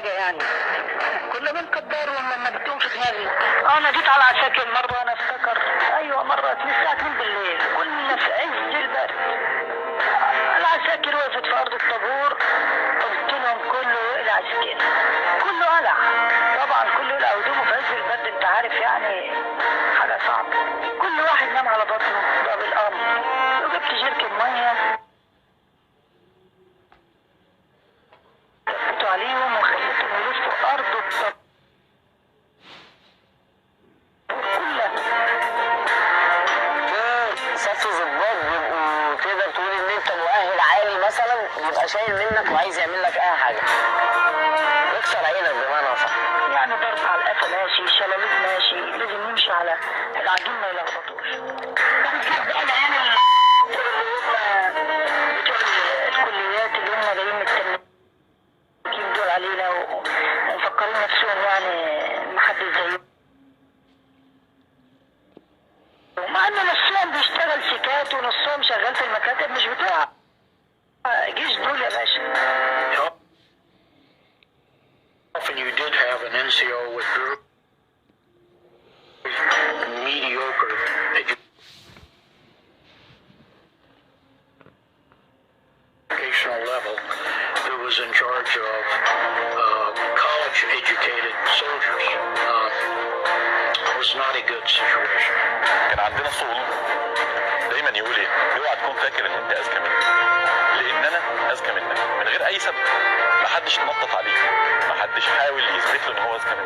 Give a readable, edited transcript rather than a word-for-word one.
حاجه يعني. كنا بنقدرهم لما بدهم في دماغي. انا جيت على عساكر مره، انا افتكر ايوه مره الساعه 2 بالليل كنا في عز البرد. العساكر وقفت في ارض الطابور، قلت لهم كله العسكري كله قلع. طبعا كله قلع هدومه في عز البرد، انت عارف يعني حاجه صعبه. كل واحد نام على بطنه، ده بالامر. وجبت جركن ميه كبت عليهم وخليتهم يلفوا ارض الطابور كلها. في صف ضباط بيبقوا تقدر تقول ان انت مؤهل عالي مثلا، بيبقى شايل منك وعايز يعمل لك اي حاجه، يكسر عينك بمعنى اصح. يعني ضرب على القفا ماشي، شلاليت ماشي، لازم نمشي على العجين ما يلخبطوش. العيال بتوع الكليات اللي هم جايين متنكين دول علينا ومفكرين نفسهم يعني محدش زيهم، مع ان نصهم بيشتغل سكات ونصهم شغال في المكاتب، مش بتوع جيش دول يا باشا. Often you did have an NCO with very mediocre educational level who was in charge of college-educated soldiers. It was not a good situation. كان عندنا صول دايما يقول ايه؟ اوعى تكون فاكر ان انت اذكى مني، لان انا اذكى منك من غير اي سبب. محدش تنطط عليه، محدش حاول يثبت له ان هو اذكى منك.